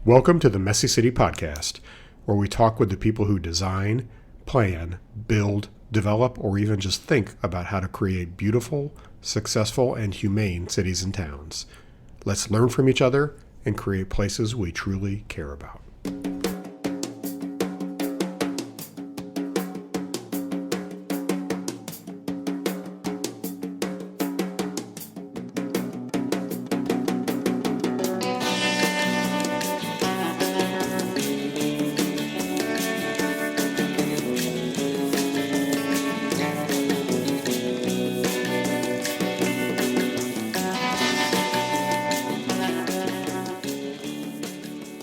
Welcome to the Messy City Podcast, where we talk with the people who design, plan, build, develop, or even just think about how to create beautiful, successful, and humane cities and towns. Let's learn from each other and create places we truly care about.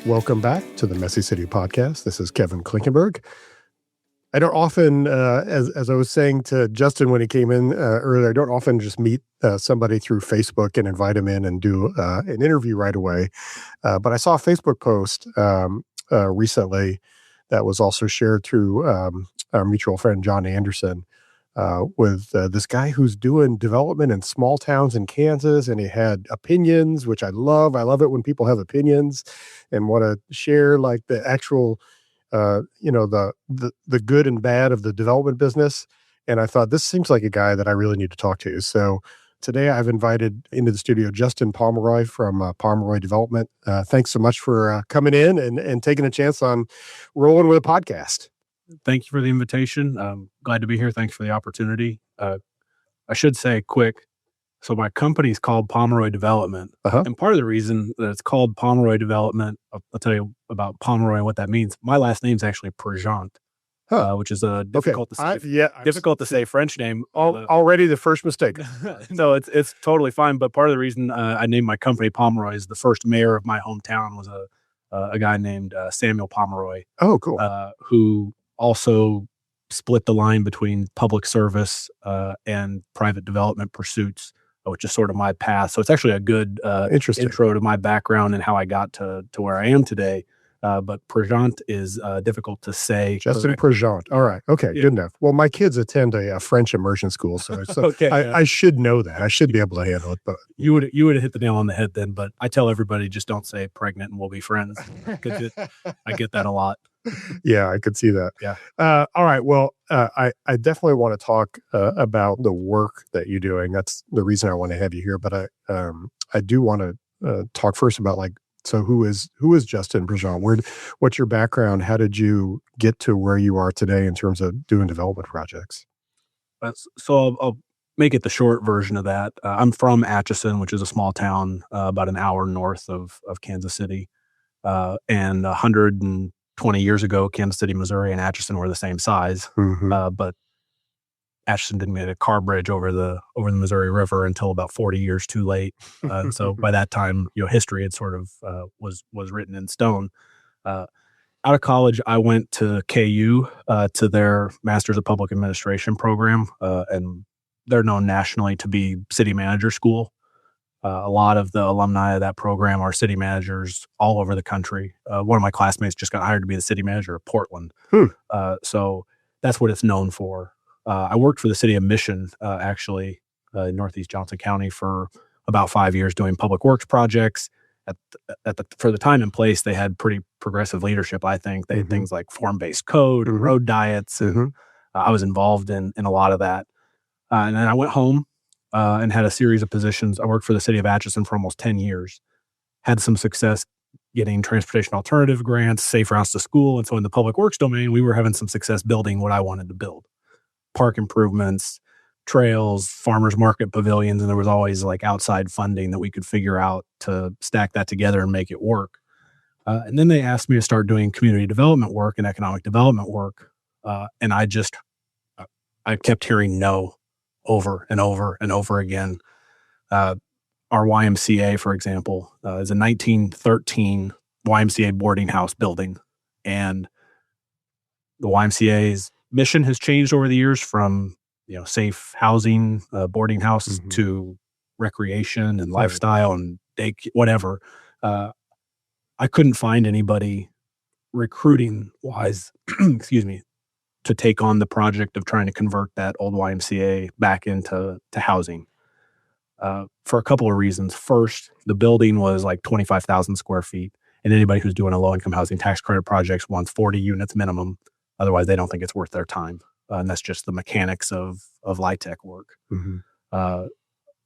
Welcome back to the Messy City Podcast. This is Kevin Klinkenberg. I don't often, as I was saying to Justin when he came in earlier, I don't often just meet somebody through Facebook and invite him in and do an interview right away. But I saw a Facebook post recently that was also shared through our mutual friend, John Anderson, with this guy who's doing development in small towns in Kansas, and he had opinions, which I love. I love it when people have opinions and want to share like the actual, the good and bad of the development business. And I thought this seems like a guy that I really need to talk to. So today I've invited into the studio Justin Pomeroy from Pomeroy Development. Thanks so much for coming in and taking a chance on rolling with a podcast. Thank you for the invitation. I'm glad to be here. Thanks for the opportunity. I should say quick. So my company is called Pomeroy Development. And part of the reason that it's called Pomeroy Development, I'll tell you about Pomeroy and what that means. My last name is actually Prajant, which is a difficult to say French name. Already the first mistake. No, it's totally fine. But part of the reason I named my company Pomeroy is the first mayor of my hometown was a guy named Samuel Pomeroy. Oh, cool. Who also split the line between public service and private development pursuits, which is sort of my path. So it's actually a good intro to my background and how I got to where I am today. But Prajant is difficult to say. Justin Prajant. All right. Okay. Yeah. Good enough. Well, my kids attend a French immersion school, so I should know that. I should be able to handle it. But you would have hit the nail on the head then. But I tell everybody, just don't say pregnant and we'll be friends. I get that a lot. Yeah, I could see that. Yeah. All right. Well, I definitely want to talk about the work that you're doing. That's the reason I want to have you here. But I do want to talk first about so who is Justin Prajant? What's your background? How did you get to where you are today in terms of doing development projects? So I'll make it the short version of that. I'm from Atchison, which is a small town about an hour north of Kansas City, and 120 years ago, Kansas City, Missouri, and Atchison were the same size, but Atchison didn't get a car bridge over the Missouri River until about 40 years too late. So by that time, history had sort of was written in stone. Out of college, I went to KU to their Masters of Public Administration program, and they're known nationally to be city manager school. A lot of the alumni of that program are city managers all over the country. One of my classmates just got hired to be the city manager of Portland. So that's what it's known for. I worked for the city of Mission, actually, in Northeast Johnson County for about 5 years doing public works projects. For the time and place, they had pretty progressive leadership, I think. They had things like form-based code, and road diets, and I was involved in a lot of that. And then I went home and had a series of positions. I worked for the city of Atchison for almost 10 years. Had some success getting transportation alternative grants, safe routes to school. And so in the public works domain, we were having some success building what I wanted to build. Park improvements, trails, farmers market pavilions, and there was always outside funding that we could figure out to stack that together and make it work. And then they asked me to start doing community development work and economic development work. And I kept hearing no over and over and over again. Our YMCA, for example, is a 1913 YMCA boarding house building. And the YMCA's mission has changed over the years from, safe housing, boarding house to recreation and lifestyle and whatever. I couldn't find anybody recruiting wise, to take on the project of trying to convert that old YMCA back into housing. For a couple of reasons. First, the building was 25,000 square feet. And anybody who's doing a low-income housing tax credit projects wants 40 units minimum. Otherwise, they don't think it's worth their time. And that's just the mechanics of LIHTC work. Mm-hmm.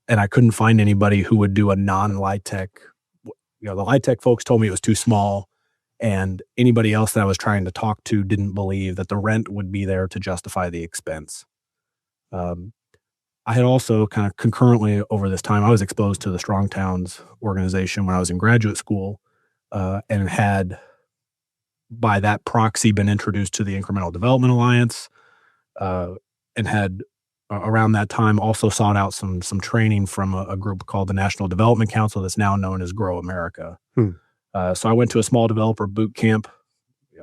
And I couldn't find anybody who would do a non-LIHTC. The LIHTC folks told me it was too small, and anybody else that I was trying to talk to didn't believe that the rent would be there to justify the expense. I had also kind of concurrently over this time, I was exposed to the Strong Towns organization when I was in graduate school, and had, by that proxy, been introduced to the Incremental Development Alliance, and had around that time also sought out some training from a group called the National Development Council that's now known as Grow America. So I went to a small developer boot camp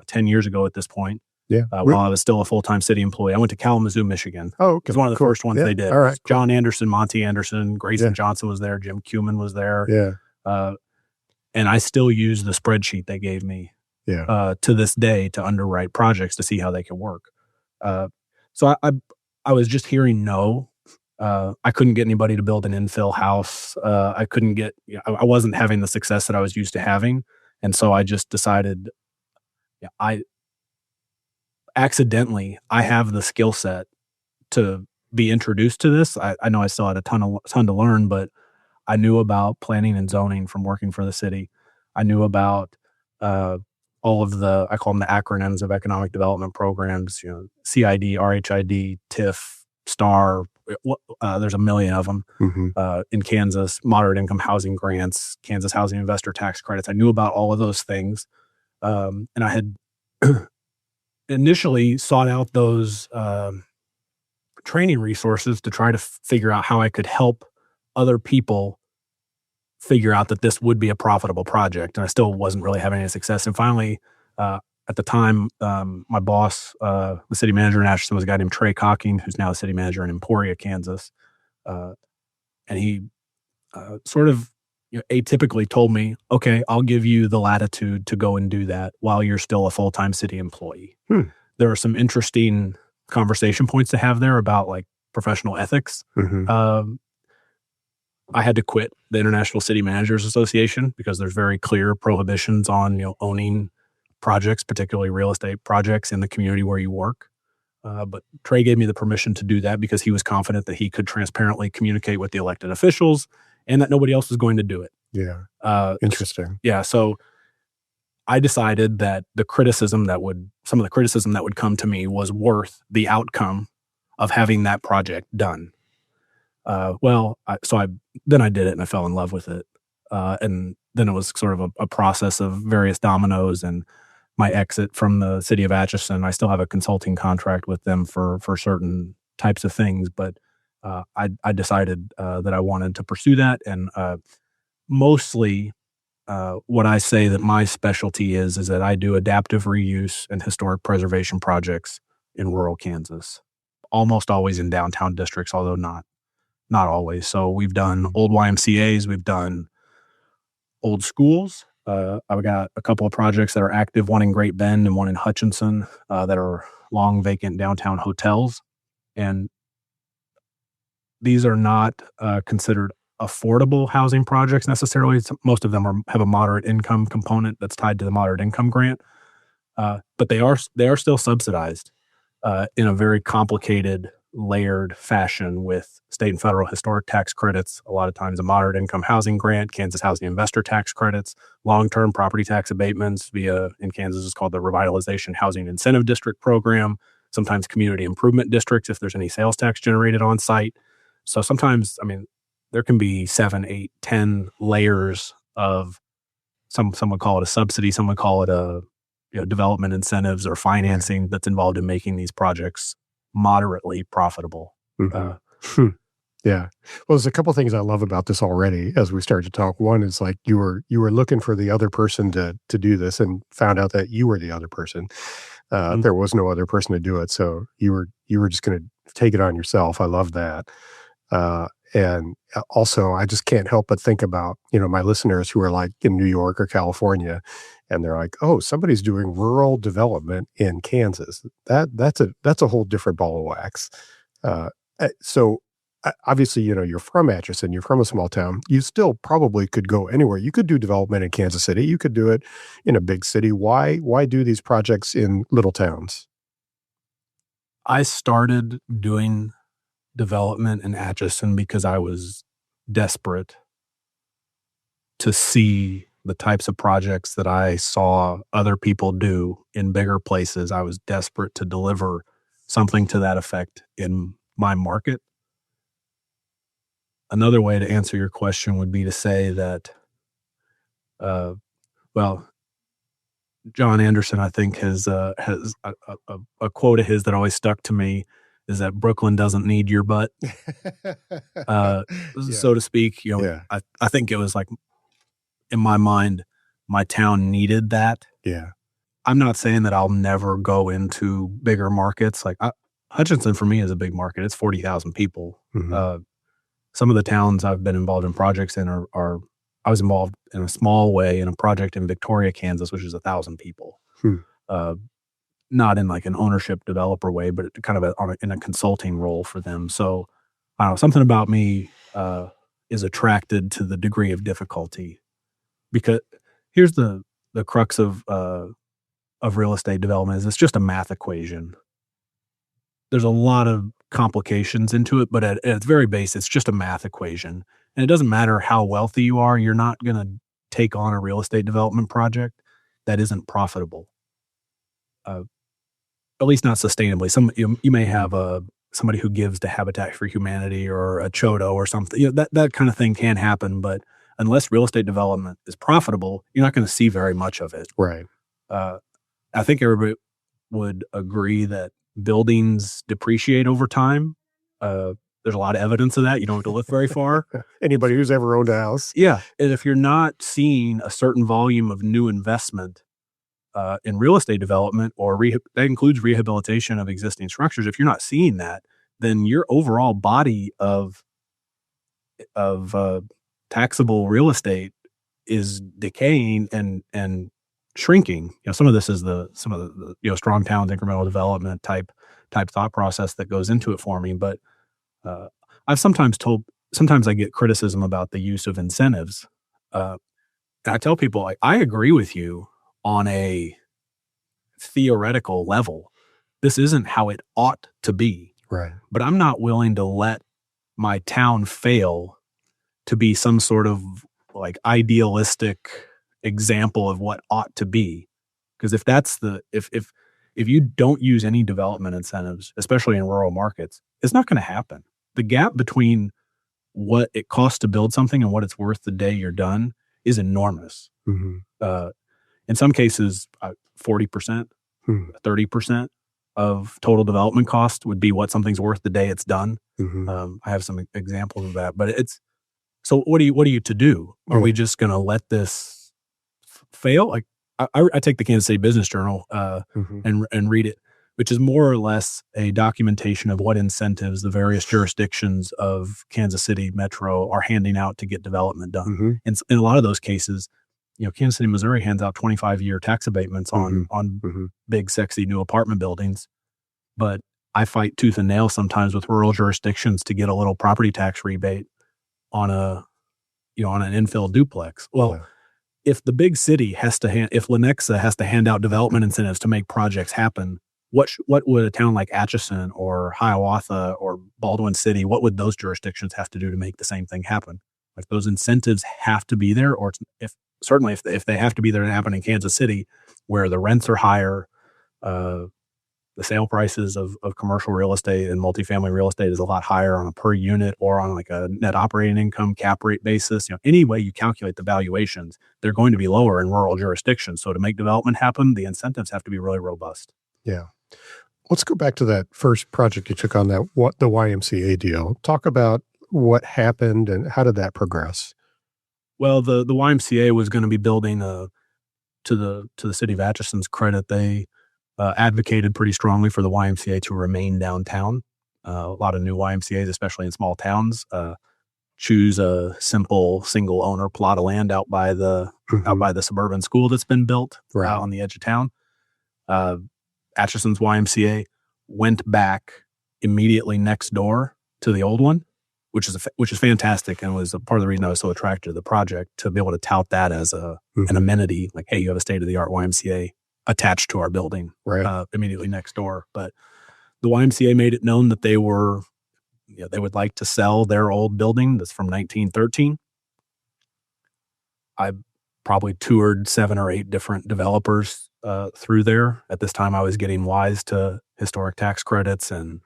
10 years ago at this point. Yeah. While I was still a full-time city employee. I went to Kalamazoo, Michigan. Oh, okay. It was one of the first ones they did. All right. John Anderson, Monty Anderson, Grayson Johnson was there. Jim Cuman was there. Yeah. And I still use the spreadsheet they gave me to this day to underwrite projects to see how they can work. So I was just hearing no. I couldn't get anybody to build an infill house. I couldn't get, I wasn't having the success that I was used to having. And so I just decided, I have the skill set to be introduced to this. I know I still had a ton to learn, but I knew about planning and zoning from working for the city. I knew about all of the, I call them the acronyms of economic development programs, CID, RHID, TIF, STAR. There's a million of them in Kansas, moderate income housing grants, Kansas housing investor tax credits. I knew about all of those things. And I had initially sought out those training resources to try to figure out how I could help other people figure out that this would be a profitable project. And I still wasn't really having any success. And finally, at the time, my boss, the city manager in Atchison, was a guy named Trey Cocking, who's now the city manager in Emporia, Kansas. And he sort of atypically told me, okay, I'll give you the latitude to go and do that while you're still a full-time city employee. There are some interesting conversation points to have there about like professional ethics. I had to quit the International City Managers Association because there's very clear prohibitions on owning projects, particularly real estate projects in the community where you work. But Trey gave me the permission to do that because he was confident that he could transparently communicate with the elected officials and that nobody else was going to do it. Yeah. Interesting. Yeah. So I decided that some of the criticism that would come to me was worth the outcome of having that project done. Then I did it and I fell in love with it. And then it was sort of a process of various dominoes and my exit from the city of Atchison. I still have a consulting contract with them for certain types of things, but I decided that I wanted to pursue that. And mostly what I say that my specialty is that I do adaptive reuse and historic preservation projects in rural Kansas, almost always in downtown districts, although not always. So we've done old YMCAs, we've done old schools. I've got a couple of projects that are active, one in Great Bend and one in Hutchinson, that are long vacant downtown hotels. And these are not considered affordable housing projects necessarily. Most of them have a moderate income component that's tied to the moderate income grant. But they are still subsidized in a very complicated, layered fashion with state and federal historic tax credits, a lot of times a moderate income housing grant, Kansas housing investor tax credits, long-term property tax abatements via, in Kansas, it's called the Revitalization Housing Incentive District Program, sometimes community improvement districts if there's any sales tax generated on site. So sometimes, there can be 7, 8, 10 layers of some would call it a subsidy, some would call it a development incentives or financing that's involved in making these projects moderately profitable. Yeah. Well, there's a couple things I love about this already as we start to talk. One is like you were looking for the other person to do this and found out that you were the other person. There was no other person to do it. So you were just going to take it on yourself. I love that. And also I just can't help but think about, my listeners who are like in New York or California, and they're like, oh, somebody's doing rural development in Kansas. That's a whole different ball of wax. So obviously, you're from Atchison, you're from a small town. You still probably could go anywhere. You could do development in Kansas City. You could do it in a big city. Why do these projects in little towns? I started doing development in Atchison because I was desperate to see the types of projects that I saw other people do in bigger places. I was desperate to deliver something to that effect in my market. Another way to answer your question would be to say that, well, John Anderson, I think, has a quote of his that always stuck to me is that Brooklyn doesn't need your butt, uh, Yeah. so to speak. Yeah. I think it was like, in my mind, my town needed that. Yeah. I'm not saying that I'll never go into bigger markets. Like Hutchinson for me is a big market. It's 40,000 people. Mhm. Some of the towns I've been involved in projects in are I was involved in a small way in a project in Victoria, Kansas, which is 1,000 people. Hmm. Uh, Not in like an ownership developer way, but kind of in a consulting role for them. So I don't know, something about me is attracted to the degree of difficulty, because here's the crux of real estate development is it's just a math equation. There's a lot of complications into it, but at its very base, it's just a math equation. And it doesn't matter how wealthy you are, you're not going to take on a real estate development project that isn't profitable. At least not sustainably. You may have somebody who gives to Habitat for Humanity or a Chodo or something. That kind of thing can happen, but unless real estate development is profitable, you're not going to see very much of it. Right. I think everybody would agree that buildings depreciate over time. There's a lot of evidence of that. You don't have to look very far. Anybody who's ever owned a house. Yeah, and if you're not seeing a certain volume of new investment in real estate development, or that includes rehabilitation of existing structures, if you're not seeing that, then your overall body of taxable real estate is decaying and shrinking. Some of this is some of the strong towns incremental development type thought process that goes into it for me. But I've sometimes I get criticism about the use of incentives. And I tell people, like, I agree with you on a theoretical level. This isn't how it ought to be. Right. But I'm not willing to let my town fail to be some sort of like idealistic example of what ought to be. Because if you don't use any development incentives, especially in rural markets, it's not going to happen. The gap between what it costs to build something and what it's worth the day you're done is enormous. Mm-hmm. In some cases, 40%, 30% of total development cost would be what something's worth the day it's done. Mm-hmm. I have some examples of that, but so what are you to do? Are we just going to let this fail? Like I take the Kansas City Business Journal and read it, which is more or less a documentation of what incentives the various jurisdictions of Kansas City Metro are handing out to get development done. Mm-hmm. And in a lot of those cases, Kansas City, Missouri hands out 25-year tax abatements on big, sexy new apartment buildings. But I fight tooth and nail sometimes with rural jurisdictions to get a little property tax rebate on an infill duplex. Well, if the big city if Lenexa has to hand out development incentives to make projects happen, what would a town like Atchison or Hiawatha or Baldwin City, what would those jurisdictions have to do to make the same thing happen? Like, those incentives have to be there, or if they have to be there to happen in Kansas City, where the rents are higher, the sale prices of commercial real estate and multifamily real estate is a lot higher on a per unit or on like a net operating income cap rate basis. Any way you calculate the valuations, they're going to be lower in rural jurisdictions. So to make development happen, the incentives have to be really robust. Yeah. Let's go back to that first project you took on, the YMCA deal. Talk about what happened and how did that progress? Well, the YMCA was going to be building to the city of Atchison's credit, they advocated pretty strongly for the YMCA to remain downtown. A lot of new YMCAs, especially in small towns, choose a simple single owner plot of land out by the suburban school that's been built out on the edge of town. Atchison's YMCA went back immediately next door to the old one. which is fantastic, and was a part of the reason I was so attracted to the project, to be able to tout that as an amenity, like, hey, you have a state-of-the-art YMCA attached to our building, Right. immediately next door. But the YMCA made it known that they would like to sell their old building that's from 1913. I probably toured 7 or 8 different developers through there. At this time, I was getting wise to historic tax credits and,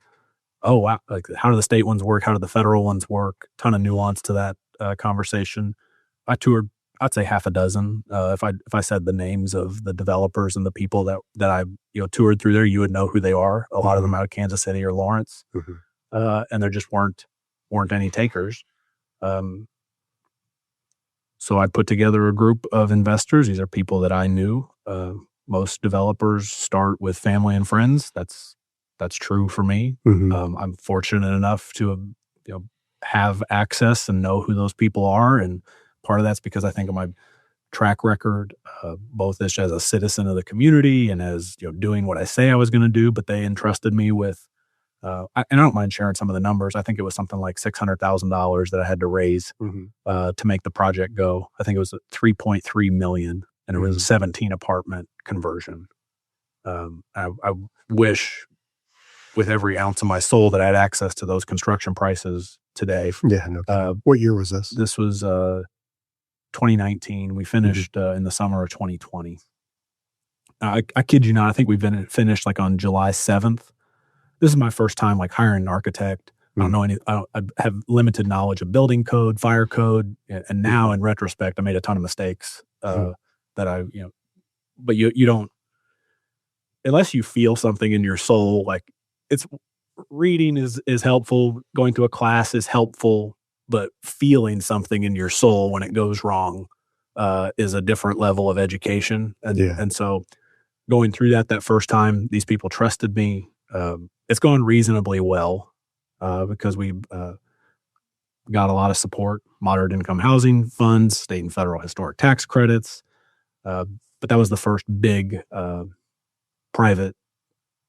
oh, wow, like, how do the state ones work? How do the federal ones work? Ton of nuance to that conversation. I toured, I'd say, half a dozen. If I said the names of the developers and the people that I toured through there, you would know who they are. A lot of them out of Kansas City or Lawrence, and there just weren't any takers. So I put together a group of investors. These are people that I knew. Most developers start with family and friends. That's true for me. I'm fortunate enough to have access and know who those people are, and part of that's because I think of my track record, both as a citizen of the community and as doing what I say I was going to do. But they entrusted me with, and I don't mind sharing some of the numbers. I think it was something like $600,000 that I had to raise to make the project go. I think it was $3.3 million, and it was a 17 apartment conversion. I wish with every ounce of my soul that I had access to those construction prices today. Yeah. No. What year was this? This was 2019. We finished in the summer of 2020. I kid you not. I think we've been finished like on July 7th. This is my first time like hiring an architect. I don't know I have limited knowledge of building code, fire code, and now in retrospect, I made a ton of mistakes that but you don't, unless you feel something in your soul. Like, it's reading is helpful, going to a class is helpful, but feeling something in your soul when it goes wrong is a different level of education. And so going through that first time, these people trusted me. It's gone reasonably well because we got a lot of support, moderate income housing funds, state and federal historic tax credits. But that was the first big private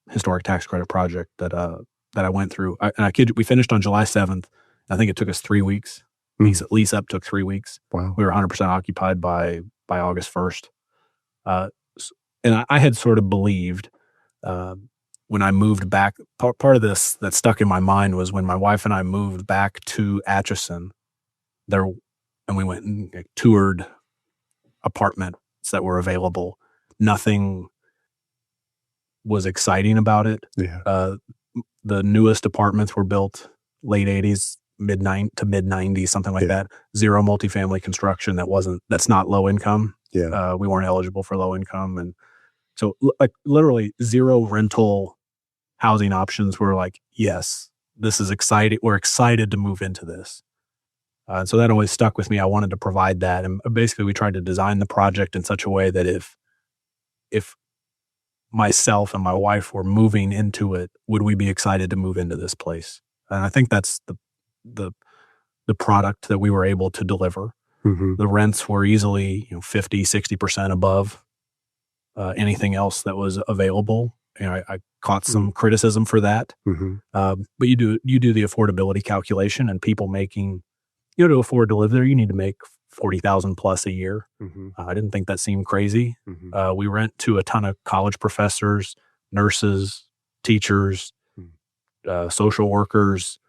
historic tax credit project that I went through. We finished on July 7th. I think it took us 3 weeks. Lease up took 3 weeks. Wow. We were 100% occupied by August 1st. And I had sort of believed when I moved back, part of this that stuck in my mind was when my wife and I moved back to Atchison there, and we went and toured apartments that were available. Nothing was exciting about it. Yeah. The newest apartments were built late 80s, mid 90s, something like that. Zero multifamily construction. That's not low income. Yeah. We weren't eligible for low income. And so like literally zero rental housing options. Were like, yes, this is exciting. We're excited to move into this. And so that always stuck with me. I wanted to provide that. And basically we tried to design the project in such a way that if myself and my wife were moving into it, would we be excited to move into this place? And I think that's the product that we were able to deliver. The rents were easily 50, 60% above anything else that was available. I caught some criticism for that. But you do the affordability calculation, and people making, to afford to live there, you need to make $40,000 plus a year. I didn't think that seemed crazy. We rent to a ton of college professors, nurses, teachers, social workers.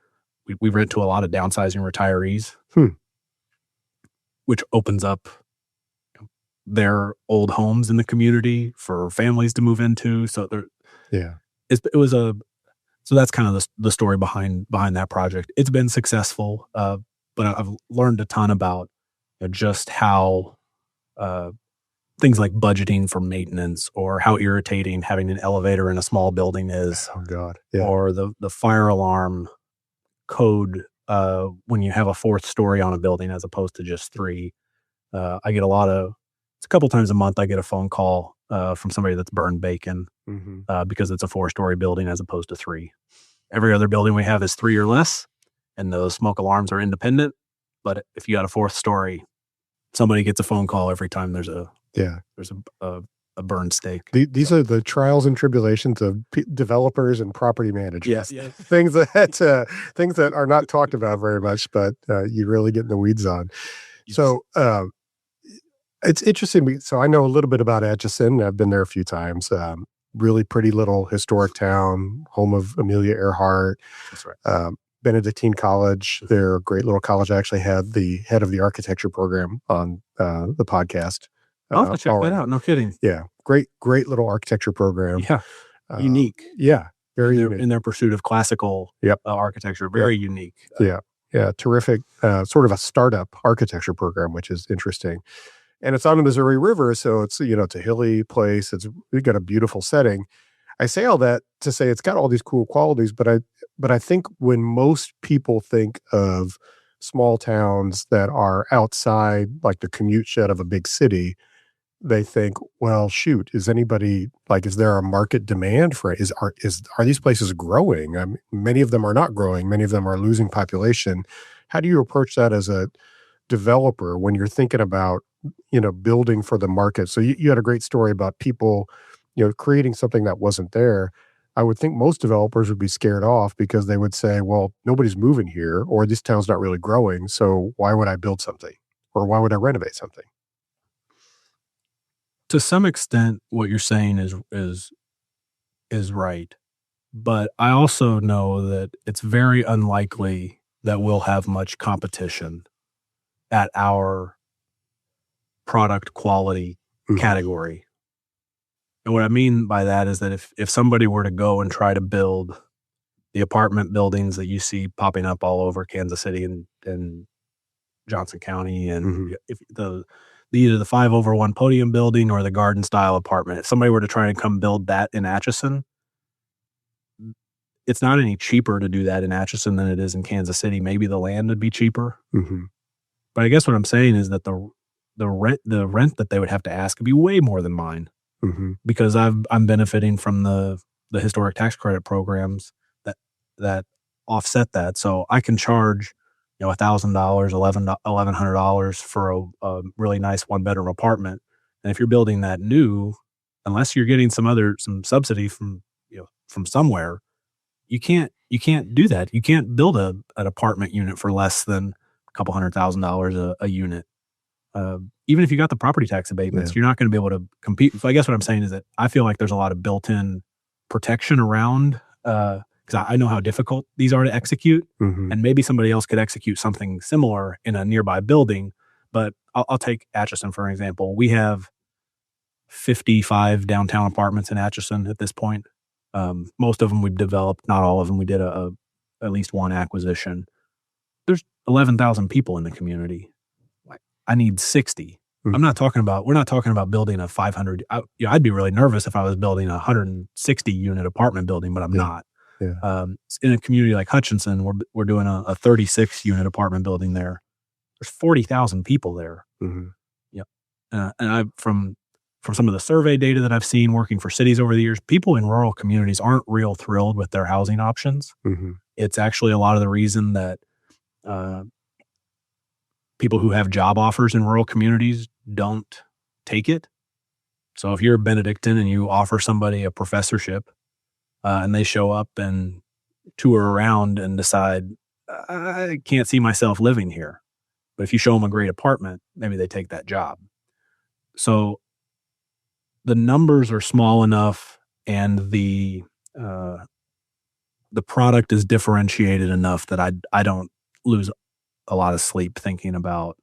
We rent to a lot of downsizing retirees, which opens up their old homes in the community for families to move into. So so that's kind of the story behind that project. It's been successful, but I've learned a ton about just how things like budgeting for maintenance, or how irritating having an elevator in a small building is. Oh God. Yeah. Or the fire alarm code when you have a 4th story on a building as opposed to just 3. I get it's a couple times a month I get a phone call from somebody that's burned bacon because it's a 4-story building as opposed to 3. Every other building we have is 3 or less, and those smoke alarms are independent. But if you got a 4th story, somebody gets a phone call every time there's a burned steak. These are the trials and tribulations of developers and property managers. Yes. Things that are not talked about very much, but you really get in the weeds on. So it's interesting. So I know a little bit about Atchison. I've been there a few times. Really pretty little historic town, home of Amelia Earhart. That's right. Benedictine College. They're a great little college. I actually had the head of the architecture program on the podcast. I'll have to check that out. No kidding. Yeah. Great little architecture program. Yeah. Unique. Yeah. Very unique. In their pursuit of classical architecture. Very unique. Yeah. Terrific. Sort of a startup architecture program, which is interesting. And it's on the Missouri River. So it's, it's a hilly place. We've got a beautiful setting. I say all that to say it's got all these cool qualities, but I think when most people think of small towns that are outside like the commute shed of a big city, they think, well, shoot, is there a market demand for it? Are these places growing? I mean, many of them are not growing. Many of them are losing population. How do you approach that as a developer when you're thinking about, building for the market? So you had a great story about people, creating something that wasn't there. I would think most developers would be scared off because they would say, well, nobody's moving here, or this town's not really growing. So why would I build something, or why would I renovate something? To some extent, what you're saying is right. But I also know that it's very unlikely that we'll have much competition at our product quality category. And what I mean by that is that if somebody were to go and try to build the apartment buildings that you see popping up all over Kansas City and Johnson County, and if either the 5/1 podium building or the garden style apartment, if somebody were to try and come build that in Atchison, it's not any cheaper to do that in Atchison than it is in Kansas City. Maybe the land would be cheaper. But I guess what I'm saying is that the rent that they would have to ask would be way more than mine. Because I'm benefiting from the historic tax credit programs that offset that. So I can charge $1,000, $1,100 for a really nice 1-bedroom apartment. And if you're building that new, unless you're getting some subsidy from somewhere, you can't do that. You can't build an apartment unit for less than a couple $100,000 a unit. Even if you got the property tax abatements, you're not going to be able to compete. So I guess what I'm saying is that I feel like there's a lot of built-in protection around, because I know how difficult these are to execute, and maybe somebody else could execute something similar in a nearby building. But I'll take Atchison for an example. We have 55 downtown apartments in Atchison at this point. Most of them we've developed, not all of them. We did at least one acquisition. There's 11,000 people in the community. I need 60. We're not talking about building a 500. I'd be really nervous if I was building a 160 unit apartment building, but I'm not. In a community like Hutchinson, we're doing a 36 unit apartment building there. There's 40,000 people there. And I from some of the survey data that I've seen working for cities over the years, people in rural communities aren't real thrilled with their housing options. It's actually a lot of the reason that people who have job offers in rural communities don't take it. So if you're a Benedictine and you offer somebody a professorship and they show up and tour around and decide, I can't see myself living here. But if you show them a great apartment, maybe they take that job. So the numbers are small enough and the product is differentiated enough that I don't lose a lot of sleep thinking about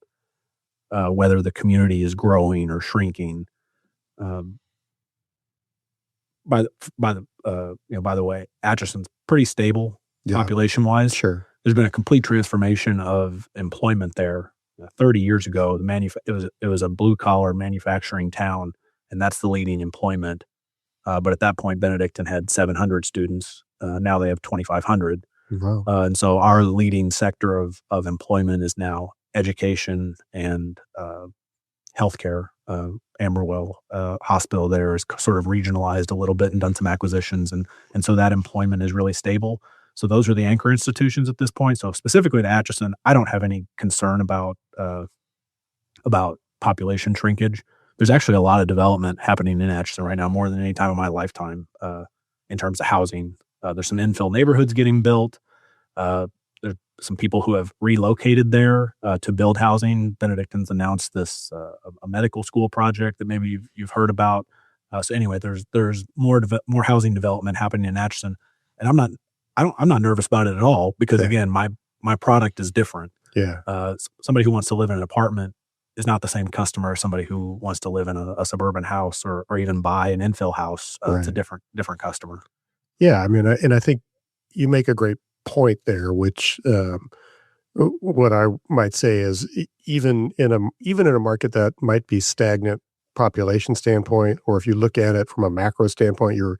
whether the community is growing or shrinking. By the way, Atchison's pretty stable population wise. Sure, there's been a complete transformation of employment there. 30 years ago, it was a blue collar manufacturing town, and that's the leading employment. But at that point, Benedictine had 700 students. Now they have 2,500. Wow. And so our leading sector of employment is now education and healthcare. Amberwell Hospital there is sort of regionalized a little bit and done some acquisitions. And so that employment is really stable. So those are the anchor institutions at this point. So specifically to Atchison, I don't have any concern about population shrinkage. there's actually a lot of development happening in Atchison right now, more than any time of my lifetime, in terms of housing. There's some infill neighborhoods getting built. There's some people who have relocated there to build housing. Benedictines announced this a medical school project that maybe you've heard about. So anyway, there's more housing development happening in Atchison, and I'm not nervous about it at all, because again, my product is different. Yeah. Somebody who wants to live in an apartment is not the same customer as somebody who wants to live in a suburban house or even buy an infill house. It's a different customer. Yeah. I mean, and I think you make a great point there, which what I might say is even in a market that might be stagnant population standpoint, or if you look at it from a macro standpoint, you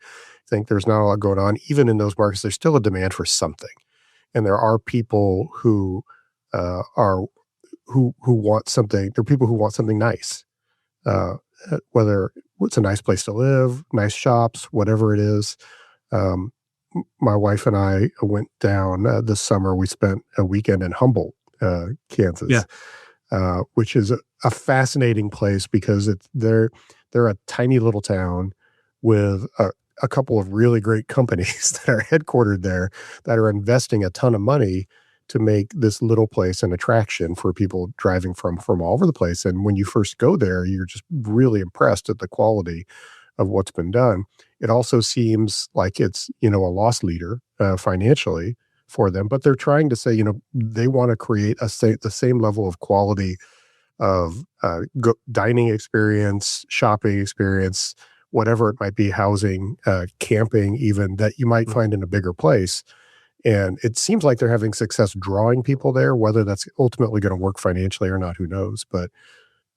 think there's not a lot going on. Even in those markets, there's still a demand for something, and there are people who want something. There are people who want something nice, whether it's a nice place to live, nice shops, whatever it is. My wife and I went down this summer. We spent a weekend in Humboldt, Kansas, which is a fascinating place because they're a tiny little town with a couple of really great companies that are headquartered there that are investing a ton of money to make this little place an attraction for people driving from all over the place. And when you first go there, you're just really impressed at the quality of what's been done. It also seems like it's, a loss leader financially for them, but they're trying to say, they want to create the same level of quality of dining experience, shopping experience, whatever it might be, housing, camping even, that you might find in a bigger place. And it seems like they're having success drawing people there. Whether that's ultimately going to work financially or not, who knows? But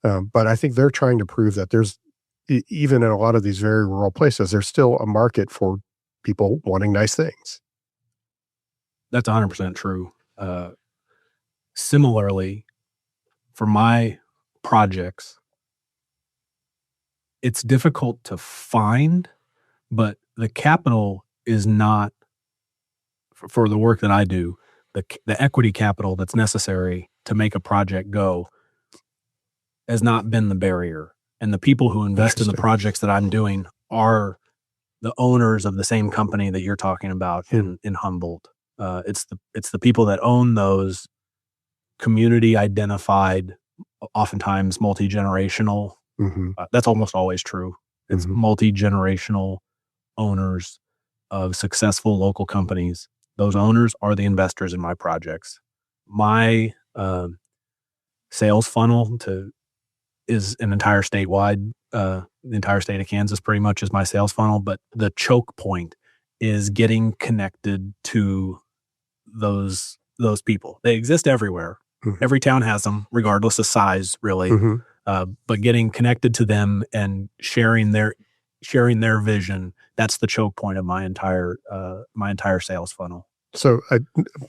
I think they're trying to prove that there's, even in a lot of these very rural places, there's still a market for people wanting nice things. That's 100% true. Similarly, for my projects, it's difficult to find, but the capital is not, for the work that I do, the equity capital that's necessary to make a project go has not been the barrier. And the people who invest in the projects that I'm doing are the owners of the same company that you're talking about in Humboldt. It's the people that own those community identified, oftentimes multi-generational. That's almost always true. It's multi-generational owners of successful local companies. Those owners are the investors in my projects. My sales funnel is an entire statewide, the entire state of Kansas pretty much is my sales funnel, but the choke point is getting connected to those people. They exist everywhere. Every town has them, regardless of size, really. But getting connected to them and sharing their vision, that's the choke point of my entire sales funnel. So,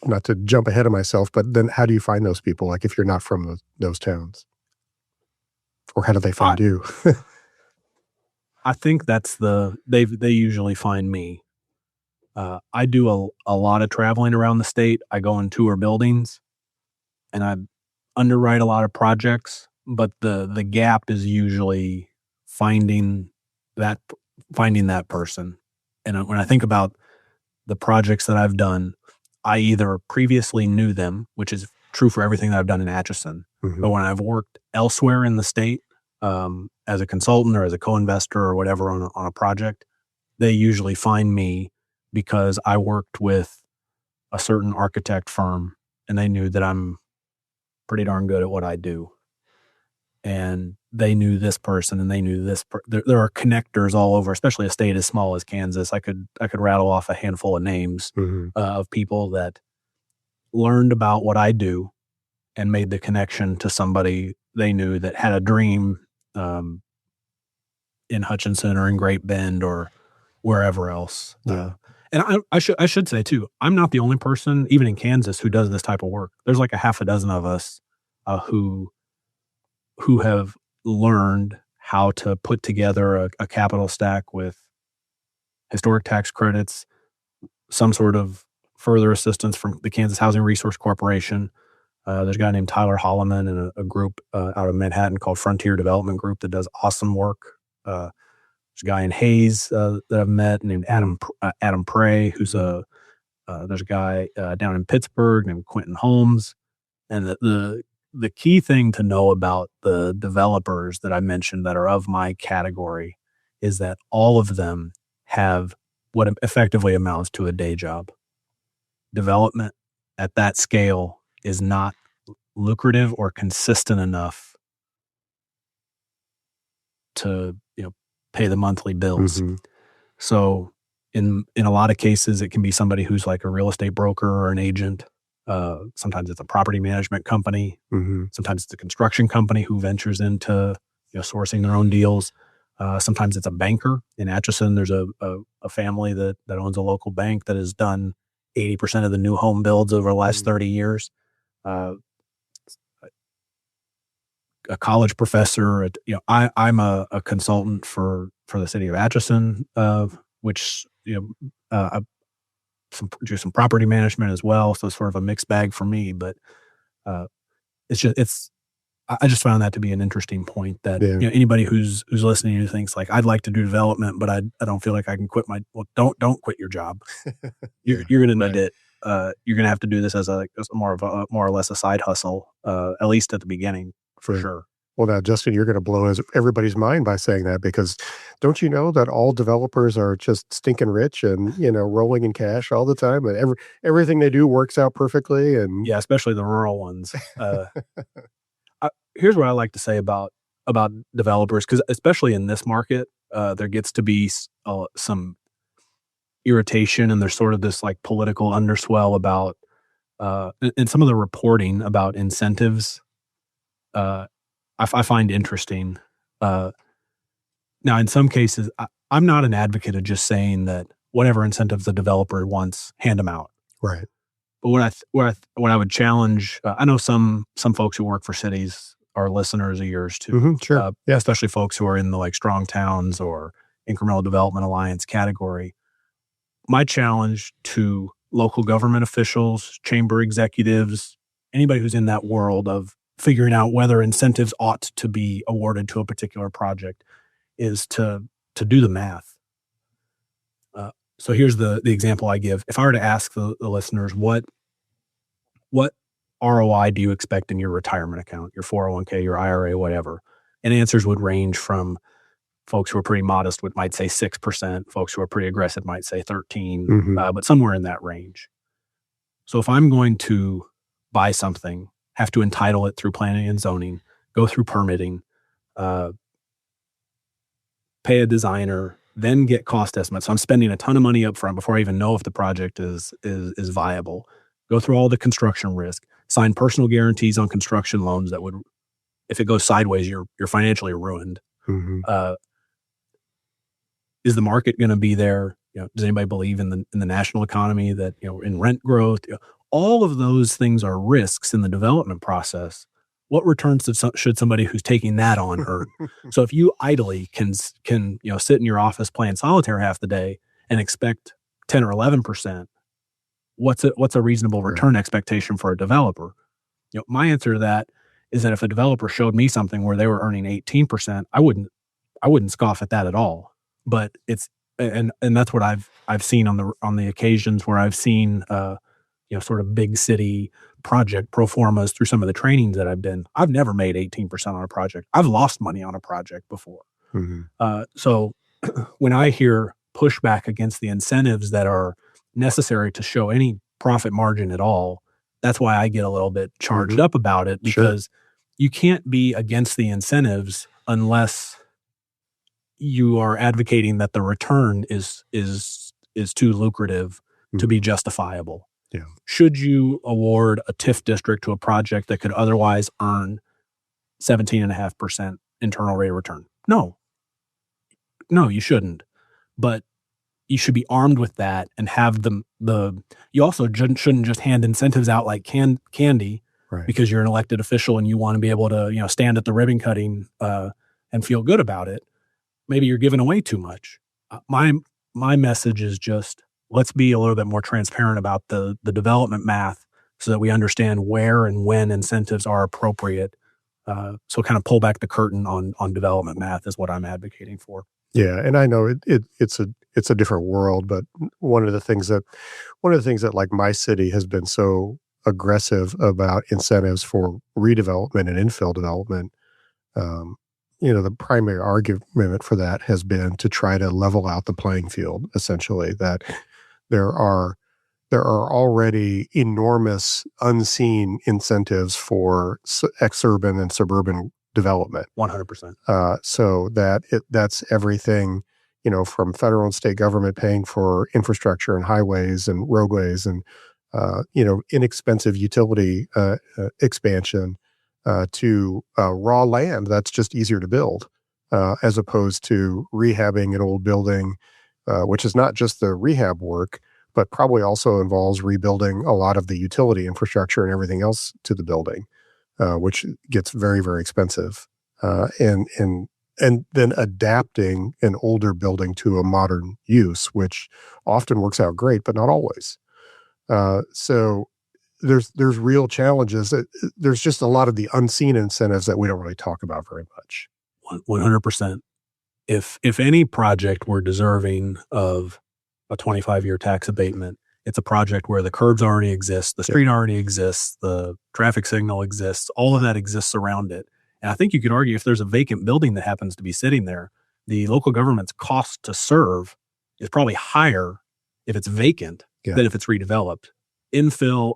not to jump ahead of myself, but then how do you find those people? Like, if you're not from those towns, or how do they find you? I think that's they usually find me. I do a lot of traveling around the state. I go and tour buildings, and I underwrite a lot of projects. But the gap is usually finding that person. And when I think about the projects that I've done, I either previously knew them, which is true for everything that I've done in Atchison, but when I've worked elsewhere in the state, as a consultant or as a co-investor or whatever on a project, they usually find me because I worked with a certain architect firm and they knew that I'm pretty darn good at what I do. And they knew this person and they knew this. There are connectors all over, especially a state as small as Kansas. I could rattle off a handful of names of people that learned about what I do and made the connection to somebody they knew that had a dream in Hutchinson or in Great Bend or wherever else. And I should say too, I'm not the only person, even in Kansas, who does this type of work. There's like a half a dozen of us who have learned how to put together a capital stack with historic tax credits, some sort of further assistance from the Kansas Housing Resource Corporation, There's a guy named Tyler Holloman and a group out of Manhattan called Frontier Development Group that does awesome work. There's a guy in Hayes that I've met named Adam Prey, who's there's a guy down in Pittsburgh named Quentin Holmes. And the key thing to know about the developers that I mentioned that are of my category is that all of them have what effectively amounts to a day job. Development at that scale is not lucrative or consistent enough to pay the monthly bills. Mm-hmm. So in a lot of cases, it can be somebody who's like a real estate broker or an agent. Sometimes it's a property management company. Mm-hmm. Sometimes it's a construction company who ventures into sourcing their own deals. Sometimes it's a banker. In Atchison, there's a family that owns a local bank that has done 80% of the new home builds over the last 30 years. A college professor. I'm a consultant for the city of Atchison, which I do some property management as well. So it's sort of a mixed bag for me. But I just found that to be an interesting point that anybody who's listening who thinks like I'd like to do development, but I don't feel like I can quit don't quit your job. You're going to need it. You're going to have to do this as more or less a side hustle, at least at the beginning. For sure. Well, now, Justin, you're going to blow everybody's mind by saying that, because don't you know that all developers are just stinking rich and, rolling in cash all the time, and everything they do works out perfectly? And yeah, especially the rural ones. Here's what I like to say about developers, because especially in this market, there gets to be some irritation, and there's sort of this like political underswell about and some of the reporting about incentives. I find interesting. Now, in some cases, I'm not an advocate of just saying that whatever incentives the developer wants, hand them out. Right. But what I would challenge, I know some folks who work for cities are listeners of yours too. Mm-hmm, sure. Yeah. Especially folks who are in the like strong towns or incremental development alliance category. My challenge to local government officials, chamber executives, anybody who's in that world of figuring out whether incentives ought to be awarded to a particular project is to do the math. So here's the example I give. If I were to ask the listeners, what ROI do you expect in your retirement account, your 401k, your IRA, whatever? And answers would range from folks who are pretty modest might say 6%, folks who are pretty aggressive might say 13%, mm-hmm. But somewhere in that range. So if I'm going to buy something, have to entitle it through planning and zoning, go through permitting, pay a designer, then get cost estimates. So I'm spending a ton of money up front before I even know if the project is viable. Go through all the construction risk, sign personal guarantees on construction loans that would, if it goes sideways, you're financially ruined. Mm-hmm. Is the market going to be there? Does anybody believe in the national economy that in rent growth? All of those things are risks in the development process. What returns should somebody who's taking that on earn? So if you idly can sit in your office playing solitaire half the day and expect 10 or 11%, what's a reasonable return expectation for a developer? My answer to that is that if a developer showed me something where they were earning 18%, I wouldn't scoff at that at all. But and that's what I've seen on the occasions where I've seen sort of big city project pro formas through some of the trainings that I've been. I've never made 18% on a project. I've lost money on a project before. Mm-hmm. So when I hear pushback against the incentives that are necessary to show any profit margin at all, that's why I get a little bit charged up about it, because you can't be against the incentives unless you are advocating that the return is too lucrative to be justifiable. Yeah. Should you award a TIF district to a project that could otherwise earn 17.5% internal rate of return? No, you shouldn't. But you should be armed with that and have you also shouldn't just hand incentives out like candy, right, because you're an elected official and you want to be able to, stand at the ribbon cutting and feel good about it. Maybe you're giving away too much. My message is just, let's be a little bit more transparent about the development math so that we understand where and when incentives are appropriate. So kind of pull back the curtain on development math is what I'm advocating for. Yeah, and I know it's a different world, but one of the things that like my city has been so aggressive about incentives for redevelopment and infill development. Um, the primary argument for that has been to try to level out the playing field. Essentially, that there are there are already enormous unseen incentives for exurban and suburban development. 100%. So that's everything, from federal and state government paying for infrastructure and highways and roadways and, inexpensive utility expansion to raw land that's just easier to build, as opposed to rehabbing an old building, which is not just the rehab work, but probably also involves rebuilding a lot of the utility infrastructure and everything else to the building, which gets very, very expensive. And then adapting an older building to a modern use, which often works out great, but not always. So there's real challenges. There's just a lot of the unseen incentives that we don't really talk about very much. 100%. If any project were deserving of a 25-year tax abatement, it's a project where the curbs already exist, the street already exists, the traffic signal exists, all of that exists around it. And I think you could argue if there's a vacant building that happens to be sitting there, the local government's cost to serve is probably higher if it's vacant than if it's redeveloped. Infill,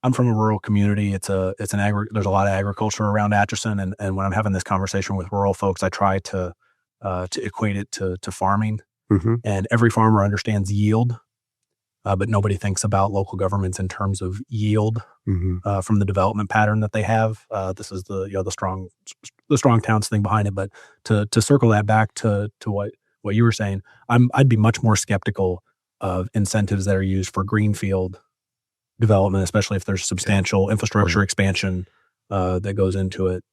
I'm from a rural community. There's a lot of agriculture around Atchison. And when I'm having this conversation with rural folks, I try to equate it to farming. Mm-hmm. And every farmer understands yield, but nobody thinks about local governments in terms of yield from the development pattern that they have. This is the strong towns thing behind it. But to circle that back to what you were saying, I'd be much more skeptical of incentives that are used for greenfield development, especially if there's substantial infrastructure expansion that goes into it,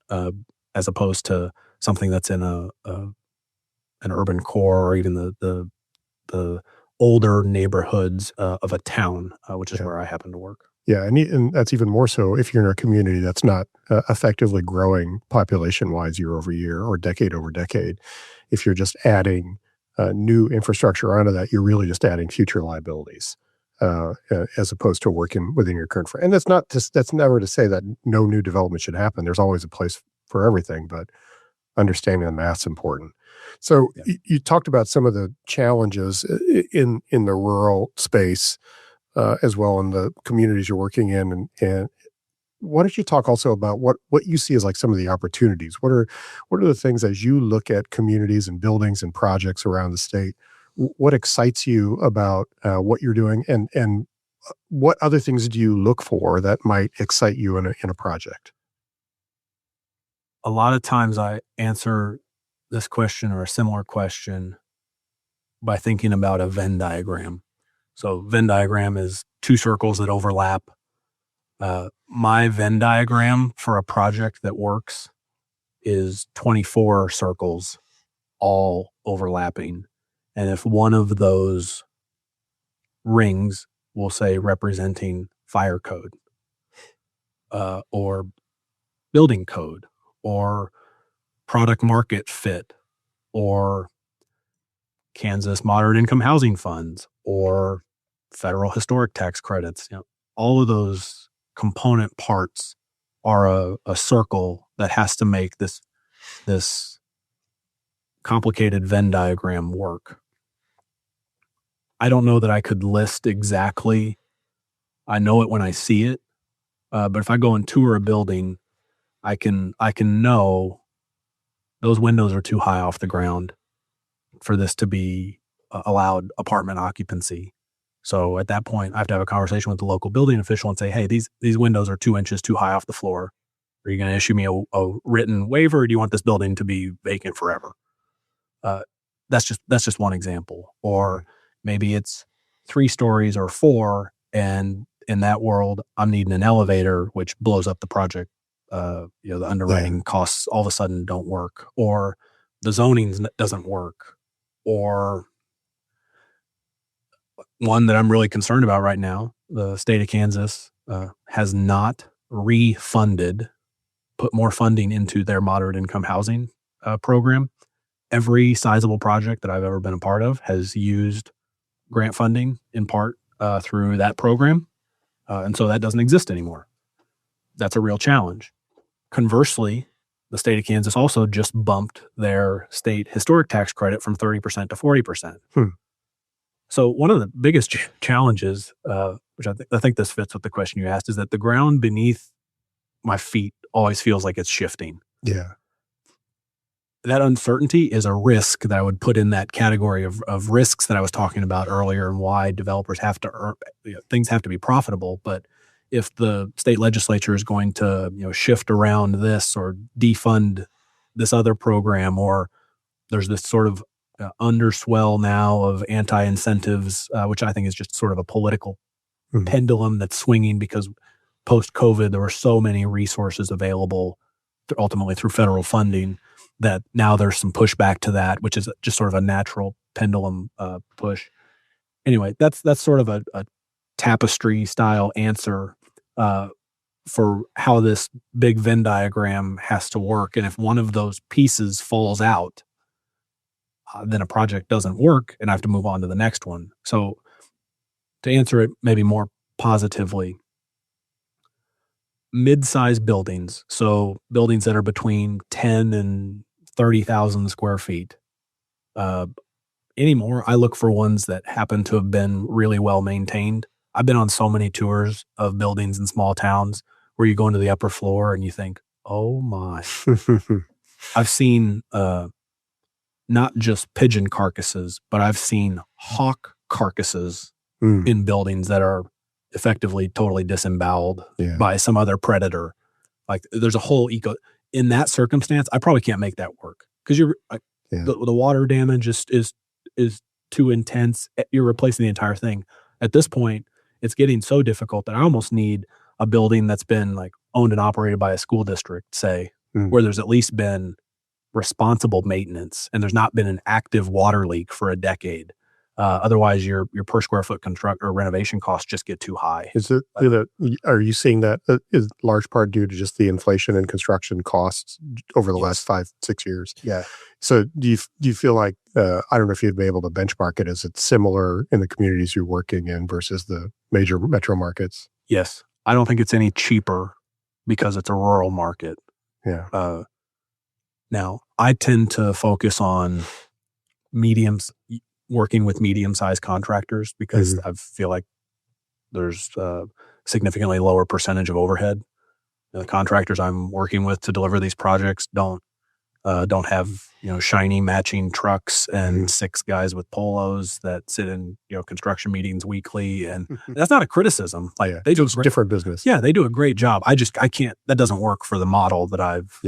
as opposed to something that's in an urban core or even the older neighborhoods of a town, which is where I happen to work. Yeah, and that's even more so if you're in a community that's not effectively growing population-wise year over year or decade over decade. If you're just adding new infrastructure onto that, you're really just adding future liabilities, as opposed to working within your current frame. And that's never to say that no new development should happen. There's always a place for everything, but understanding the math's important. So you talked about some of the challenges in the rural space, as well in the communities you're working in. And why don't you talk also about what you see as like some of the opportunities? What are the things as you look at communities and buildings and projects around the state? What excites you about what you're doing, and what other things do you look for that might excite you in a project? A lot of times I answer this question or a similar question by thinking about a Venn diagram. So Venn diagram is two circles that overlap. My Venn diagram for a project that works is 24 circles all overlapping. And if one of those rings, we'll say representing fire code, or building code, or product market fit, or Kansas moderate income housing funds, or federal historic tax credits, all of those component parts are a circle that has to make this complicated Venn diagram work. I don't know that I could list exactly. I know it when I see it, but if I go and tour a building, I can know those windows are too high off the ground for this to be allowed apartment occupancy. So at that point, I have to have a conversation with the local building official and say, hey, these windows are 2 inches too high off the floor. Are you going to issue me a written waiver, or do you want this building to be vacant forever? That's just one example. Or maybe it's 3 stories or 4, and in that world, I'm needing an elevator, which blows up the project. The underwriting costs all of a sudden don't work, or the zoning doesn't work, or one that I'm really concerned about right now, the state of Kansas has not put more funding into their moderate income housing program. Every sizable project that I've ever been a part of has used grant funding in part through that program. And so that doesn't exist anymore. That's a real challenge. Conversely, the state of Kansas also just bumped their state historic tax credit from 30% to 40%. So one of the biggest challenges, which I think this fits with the question you asked, is that the ground beneath my feet always feels like it's shifting. Yeah. That uncertainty is a risk that I would put in that category of risks that I was talking about earlier, and why developers have to earn, things have to be profitable. But if the state legislature is going to shift around this or defund this other program, or there's this sort of underswell now of anti-incentives, which I think is just sort of a political pendulum that's swinging, because post-COVID there were so many resources available ultimately through federal funding that now there's some pushback to that, which is just sort of a natural pendulum push. Anyway, that's sort of a tapestry style answer for how this big Venn diagram has to work. And if one of those pieces falls out, then a project doesn't work and I have to move on to the next one. So to answer it maybe more positively, mid-sized buildings, so buildings that are between 10 and 30,000 square feet. Anymore, I look for ones that happen to have been really well maintained. I've been on so many tours of buildings in small towns where you go into the upper floor and you think, oh my. I've seen not just pigeon carcasses, but I've seen hawk carcasses in buildings that are effectively totally disemboweled by some other predator. Like there's a whole in that circumstance, I probably can't make that work, because the water damage is too intense. You're replacing the entire thing. At this point, it's getting so difficult that I almost need a building that's been like owned and operated by a school district, say, where there's at least been responsible maintenance and there's not been an active water leak for a decade. Otherwise, your per square foot construct or renovation costs just get too high. Is it? Are you seeing that is large part due to just the inflation in construction costs over the last 5-6 years? Yeah. So do you feel like I don't know if you'd be able to benchmark it? Is it similar in the communities you're working in versus the major metro markets? Yes, I don't think it's any cheaper because it's a rural market. Yeah. Now I tend to focus on working with medium-sized contractors, because I feel like there's a significantly lower percentage of overhead. The contractors I'm working with to deliver these projects don't have shiny matching trucks and 6 guys with polos that sit in construction meetings weekly, and that's not a criticism. Like they do a different business. Yeah, they do a great job. I can't. That doesn't work for the model that I've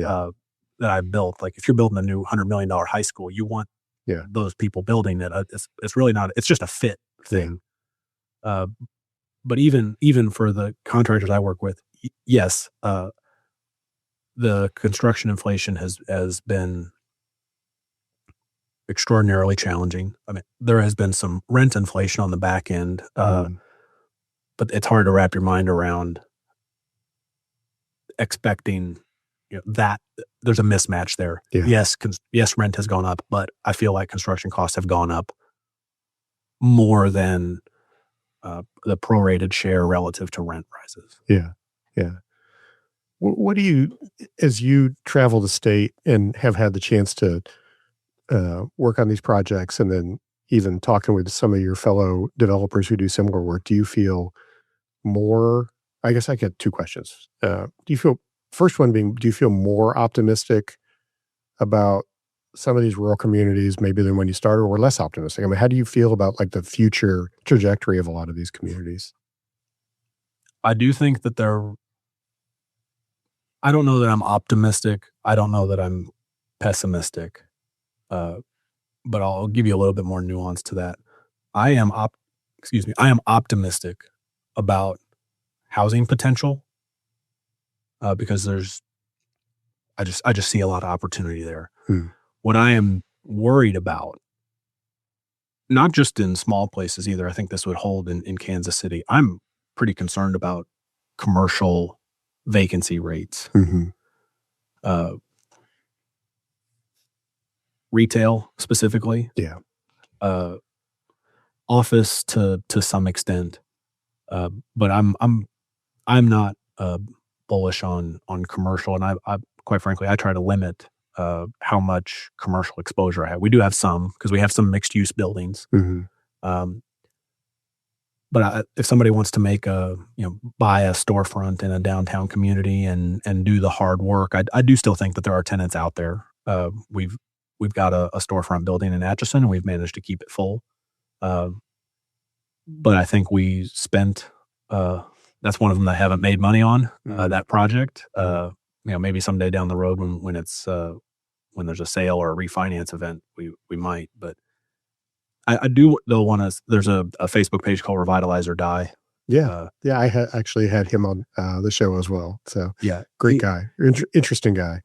built. Like if you're building a new $100 million high school, you want those people building it. It's really not. It's just a fit thing. But even for the contractors I work with, yes, the construction inflation has been extraordinarily challenging. I mean, there has been some rent inflation on the back end, but it's hard to wrap your mind around expecting that there's a mismatch there. Yeah. Yes, rent has gone up, but I feel like construction costs have gone up more than the prorated share relative to rent rises. Yeah. What do you, as you travel the state and have had the chance to work on these projects, and then even talking with some of your fellow developers who do similar work, do you feel more? I guess I get 2 questions. First one being, do you feel more optimistic about some of these rural communities maybe than when you started, or less optimistic? I mean, how do you feel about like the future trajectory of a lot of these communities? I do think that I don't know that I'm optimistic. I don't know that I'm pessimistic. But I'll give you a little bit more nuance to that. I am optimistic about housing potential. Because I just see a lot of opportunity there. What I am worried about, not just in small places either, I think this would hold in Kansas City. I'm pretty concerned about commercial vacancy rates. Retail specifically. Yeah. Office to some extent. But I'm not bullish on commercial, and I quite frankly I try to limit how much commercial exposure I have. We do have some because we have some mixed use buildings. But if somebody wants to make buy a storefront in a downtown community and do the hard work, I do still think that there are tenants out there. We've got a storefront building in Atchison, and we've managed to keep it full. But I think we spent. That's one of them that I haven't made money on that project. Maybe someday down the road when it's when there's a sale or a refinance event, we might. But I do though want to. There's a Facebook page called Revitalize or Die. Yeah, I actually had him on the show as well. So yeah, great guy, interesting guy.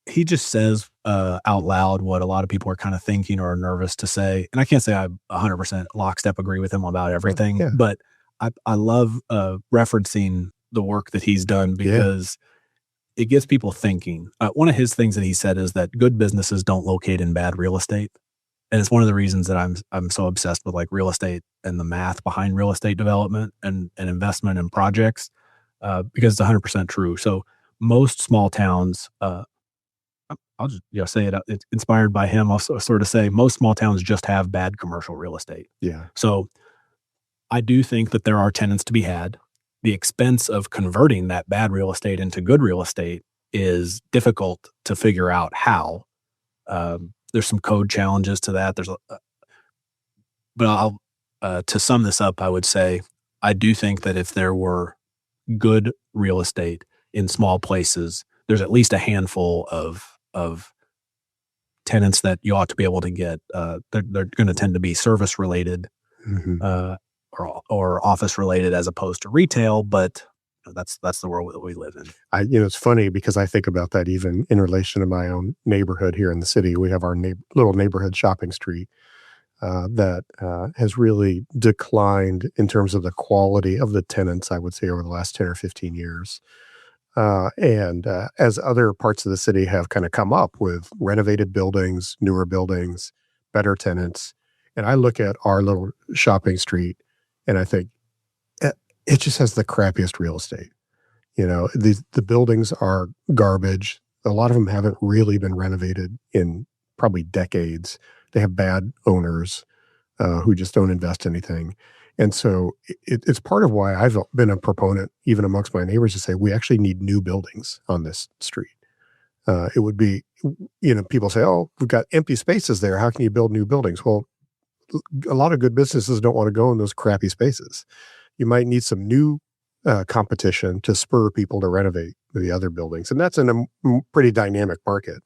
He just says out loud what a lot of people are kind of thinking or are nervous to say, and I can't say I 100% lockstep agree with him about everything, but I love referencing the work that he's done because it gets people thinking. One of his things that he said is that good businesses don't locate in bad real estate. And it's one of the reasons that I'm so obsessed with like real estate and the math behind real estate development and investment in projects, because it's 100% true. So most small towns, I'll just say it. It's inspired by him. I'll sort of say most small towns just have bad commercial real estate. Yeah. So I do think that there are tenants to be had. The expense of converting that bad real estate into good real estate is difficult to figure out how. There's some code challenges to that. But I'll to sum this up, I would say I do think that if there were good real estate in small places, there's at least a handful of tenants that you ought to be able to get. They're going to tend to be service related, or office related as opposed to retail, but that's the world that we live in. It's funny because I think about that even in relation to my own neighborhood here in the city. We have our little neighborhood shopping street that has really declined in terms of the quality of the tenants, I would say, over the last 10 or 15 years. And as other parts of the city have kind of come up with renovated buildings, newer buildings, better tenants, and I look at our little shopping street and I think it just has the crappiest real estate. The buildings are garbage. A lot of them haven't really been renovated in probably decades. They have bad owners who just don't invest anything. And so it's part of why I've been a proponent, even amongst my neighbors, to say we actually need new buildings on this street. It would be, people say, oh, we've got empty spaces there. How can you build new buildings? Well, a lot of good businesses don't want to go in those crappy spaces. You might need some new competition to spur people to renovate the other buildings. And that's in a pretty dynamic market.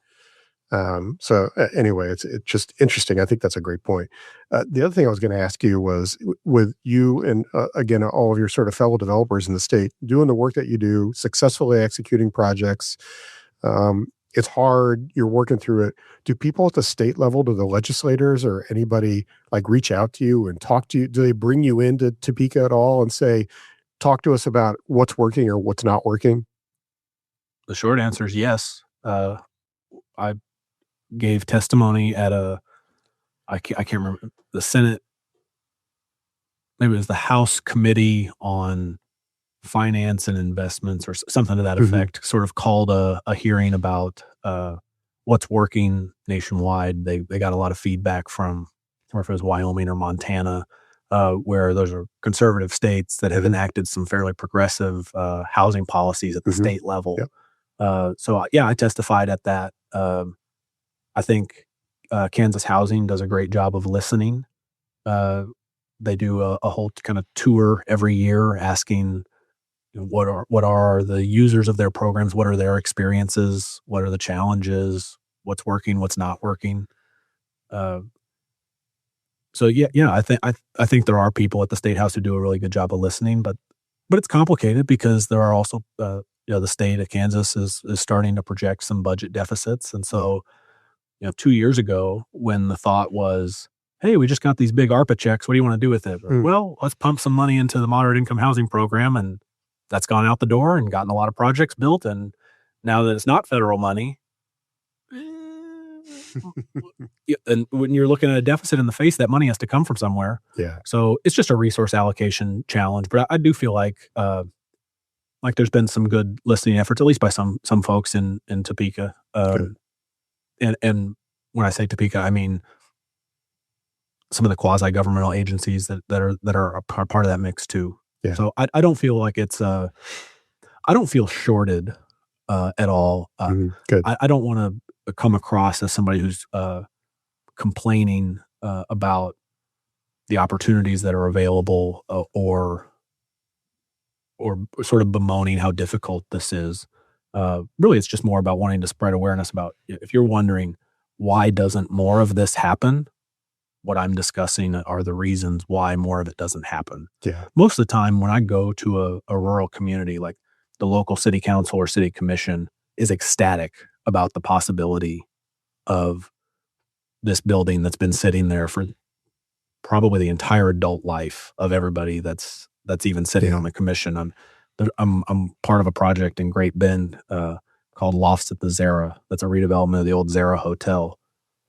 Anyway, it's just interesting. I think that's a great point. The other thing I was going to ask you was with you and again, all of your sort of fellow developers in the state doing the work that you do, successfully executing projects. It's hard. You're working through it. Do people at the state level, do the legislators or anybody like reach out to you and talk to you? Do they bring you into Topeka at all and say, talk to us about what's working or what's not working? The short answer is yes. I gave testimony at I can't remember, the Senate, maybe it was the House Committee on Finance and Investments or something to that effect, sort of called a hearing about what's working nationwide. They got a lot of feedback from, or if it was Wyoming or Montana, where those are conservative states that have enacted some fairly progressive housing policies at the state level. Yep. I testified at that. I think Kansas Housing does a great job of listening. They do a whole kind of tour every year asking what are the users of their programs, what are their experiences, what are the challenges, what's working, what's not working. I think there are people at the State House who do a really good job of listening, but it's complicated because there are also the state of Kansas is starting to project some budget deficits, and so 2 years ago when the thought was, hey, we just got these big ARPA checks, what do you want to do with it? Well, let's pump some money into the moderate income housing program, and that's gone out the door and gotten a lot of projects built. And now that it's not federal money, and when you're looking at a deficit in the face, that money has to come from somewhere. Yeah. So it's just a resource allocation challenge. But I do feel like there's been some good listening efforts, at least by some folks in Topeka. And when I say Topeka, I mean some of the quasi-governmental agencies that are a part of that mix too. Yeah. So I don't feel like it's I don't feel shorted at all. Good. I don't want to come across as somebody who's complaining about the opportunities that are available or sort of bemoaning how difficult this is. Really, it's just more about wanting to spread awareness about, if you're wondering why doesn't more of this happen, what I'm discussing are the reasons why more of it doesn't happen. Yeah. Most of the time when I go to a rural community, like the local city council or city commission is ecstatic about the possibility of this building that's been sitting there for probably the entire adult life of everybody that's even sitting on the commission. I'm part of a project in Great Bend called Lofts at the Zara. That's a redevelopment of the old Zara Hotel.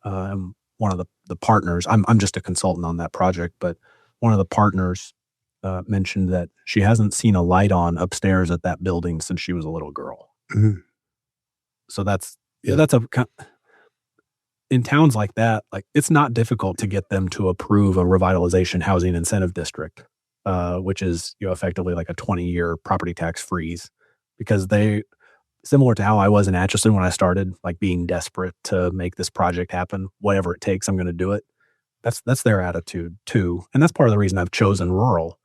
I'm one of the partners. I'm just a consultant on that project, but one of the partners mentioned that she hasn't seen a light on upstairs at that building since she was a little girl. Mm-hmm. So that's in towns like that, like it's not difficult to get them to approve a revitalization housing incentive district, which is effectively like a 20-year property tax freeze, because they, similar to how I was in Atchison when I started, like being desperate to make this project happen, whatever it takes, I'm going to do it. That's their attitude too, and that's part of the reason I've chosen rural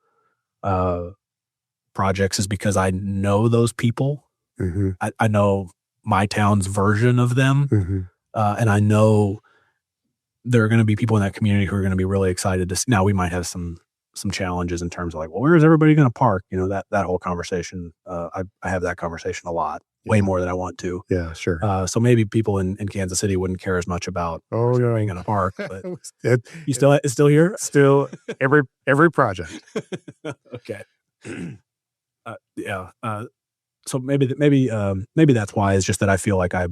projects, is because I know those people. Mm-hmm. I know my town's version of them. Mm-hmm. And I know there are going to be people in that community who are going to be really excited to see. Now, we might have some challenges in terms of like, well, where is everybody going to park? That whole conversation. I have that conversation a lot, way more than I want to. Yeah, sure. So maybe people in Kansas City wouldn't care as much about where you're going to park. But it's still here? Still every project. Okay. Yeah. So maybe that's why. It's just that I feel like I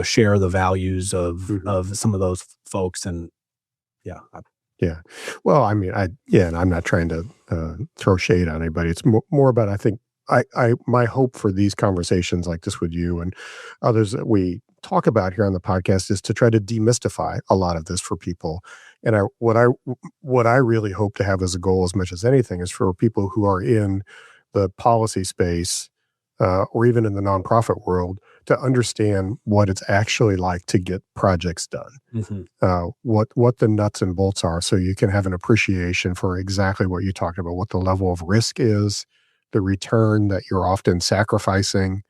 share the values of some of those folks, and yeah. Well, I mean, and I'm not trying to throw shade on anybody. It's more about, I think, my hope for these conversations like this with you and others that we talk about here on the podcast is to try to demystify a lot of this for people. And what I really hope to have as a goal, as much as anything, is for people who are in the policy space or even in the nonprofit world to understand what it's actually like to get projects done, what the nuts and bolts are, so you can have an appreciation for exactly what you talked about, what the level of risk is, the return that you're often sacrificing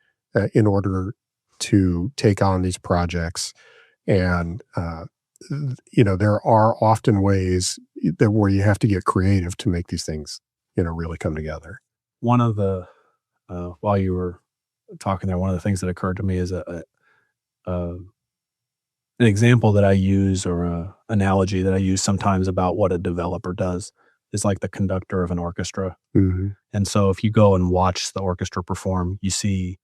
in order to take on these projects. And, there are often ways where you have to get creative to make these things, really come together. One of the, while you were talking there, one of the things that occurred to me is an example that I use, or an analogy that I use sometimes about what a developer does, is like the conductor of an orchestra. Mm-hmm. And so if you go and watch the orchestra perform, you see,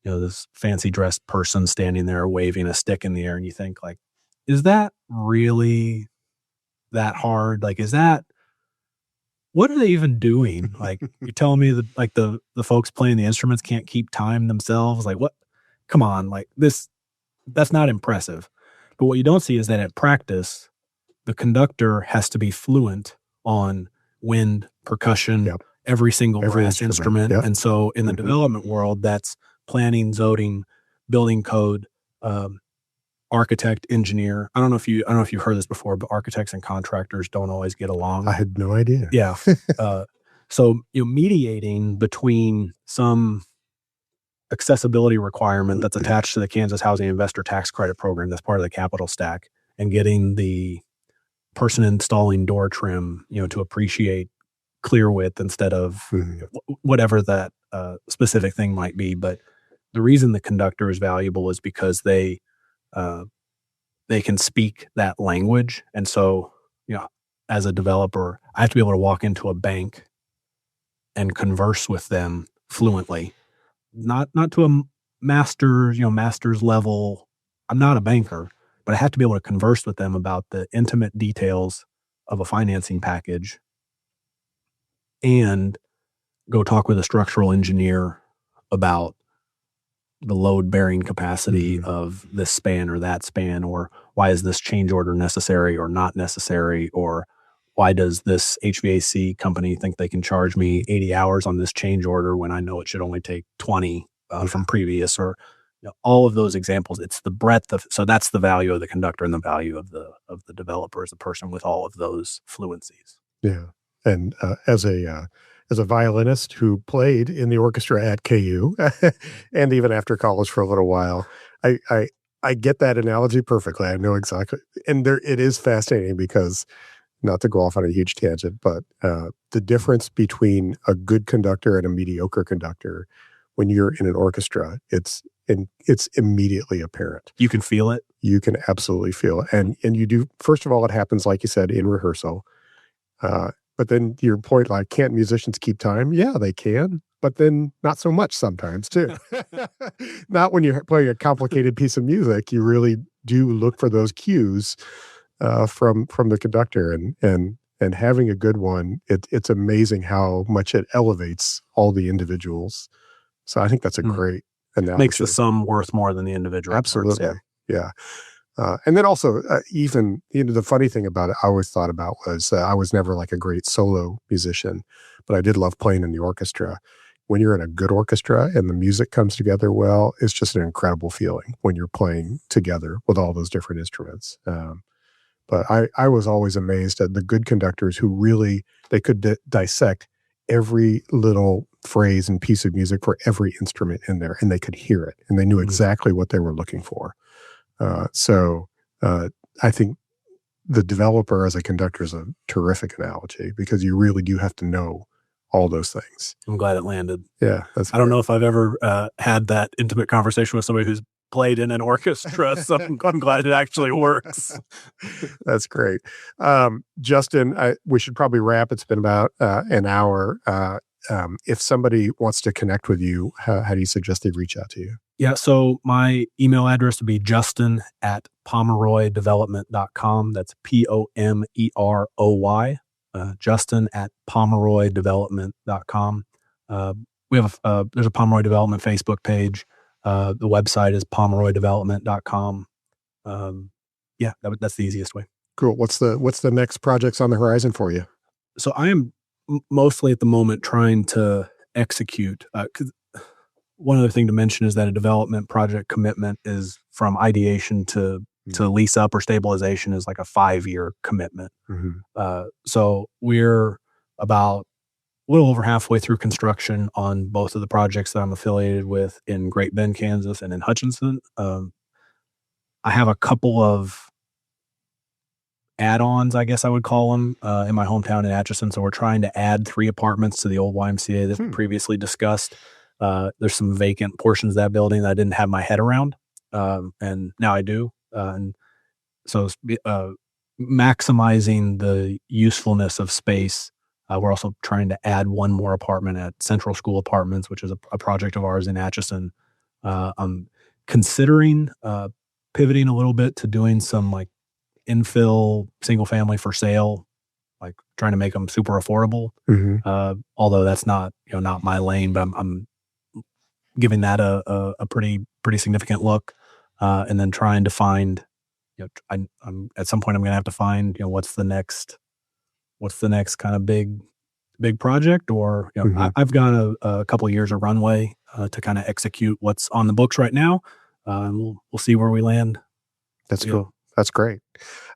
this fancy dressed person standing there waving a stick in the air, and you think, like, is that really that hard? Like, what are they even doing? Like, you're telling me that, like, the folks playing the instruments can't keep time themselves? Like, what? Come on, like, that's not impressive. But what you don't see is that at practice, the conductor has to be fluent on wind, percussion, every single brass instrument. Yep. And so in the development world, that's planning, zoning, building code, architect, engineer. I don't know if you've heard this before, but architects and contractors don't always get along. I had no idea. Yeah. So mediating between some accessibility requirement that's attached to the Kansas Housing Investor Tax Credit Program that's part of the capital stack, and getting the person installing door trim, to appreciate clear width instead of whatever that specific thing might be. But the reason the conductor is valuable is because they can speak that language. And so, as a developer, I have to be able to walk into a bank and converse with them fluently, not to a master's level. I'm not a banker, but I have to be able to converse with them about the intimate details of a financing package and go talk with a structural engineer about the load bearing capacity of this span or that span, or why is this change order necessary or not necessary, or why does this HVAC company think they can charge me 80 hours on this change order when I know it should only take 20 from previous, or all of those examples. It's the breadth of, so that's the value of the conductor and the value of the developer as a person with all of those fluencies. Yeah. And as a violinist who played in the orchestra at KU and even after college for a little while, I get that analogy perfectly. I know exactly. And it is fascinating because, not to go off on a huge tangent, but the difference between a good conductor and a mediocre conductor when you're in an orchestra, it's immediately apparent. You can feel it. You can absolutely feel it. And you do, first of all, it happens, like you said, in rehearsal. But then your point, like, can't musicians keep time? Yeah, they can, but then not so much sometimes too. Not when you're playing a complicated piece of music. You really do look for those cues from the conductor, and having a good one. It's amazing how much it elevates all the individuals. So I think that's a great analogy. Makes the sum worth more than the individual. Absolutely, parts, yeah. And then also, even the funny thing about it, I always thought about was I was never like a great solo musician, but I did love playing in the orchestra. When you're in a good orchestra and the music comes together well, it's just an incredible feeling when you're playing together with all those different instruments. But I was always amazed at the good conductors who really, they could dissect every little phrase and piece of music for every instrument in there, and they could hear it, and they knew exactly what they were looking for. So I think the developer as a conductor is a terrific analogy because you really do have to know all those things. I'm glad it landed. Yeah. I don't know if I've ever had that intimate conversation with somebody who's played in an orchestra, so I'm glad it actually works. That's great. Justin, we should probably wrap. It's been about an hour. If somebody wants to connect with you, how do you suggest they reach out to you? Yeah, so my email address would be justin@pomeroydevelopment.com. That's POMEROY. Justin@pomeroydevelopment.com. We have there's a Pomeroy Development Facebook page. The website is pomeroydevelopment.com. Yeah, that's the easiest way. Cool. What's the next projects on the horizon for you? So I am mostly at the moment trying to execute. 'Cause one other thing to mention is that a development project commitment is from ideation to lease up or stabilization is like a 5-year commitment. So we're about a little over halfway through construction on both of the projects that I'm affiliated with in Great Bend, Kansas, and in Hutchinson. I have a couple of add-ons, I guess I would call them, in my hometown in Atchison. So we're trying to add 3 apartments to the old YMCA that we previously discussed. There's some vacant portions of that building that I didn't have my head around, and now I do. And so maximizing the usefulness of space. We're also trying to add one more apartment at Central School Apartments, which is a project of ours in Atchison. I'm considering pivoting a little bit to doing some like infill single family for sale, like trying to make them super affordable. Although that's not my lane, but I'm giving that a pretty significant look, and then trying to find, I'm at some point I'm going to have to find, what's the next kind of big project, or I've got a couple of years of runway to kind of execute what's on the books right now, and we'll see where we land. That's cool. That's great.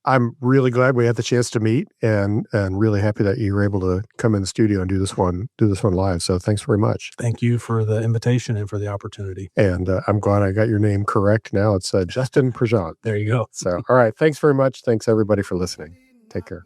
I'm really glad we had the chance to meet, and really happy that you were able to come in the studio and do this one live. So thanks very much. Thank you for the invitation and for the opportunity. And I'm glad I got your name correct. Now it's Justin Prejean. There you go. So, all right. Thanks very much. Thanks everybody for listening. Take care.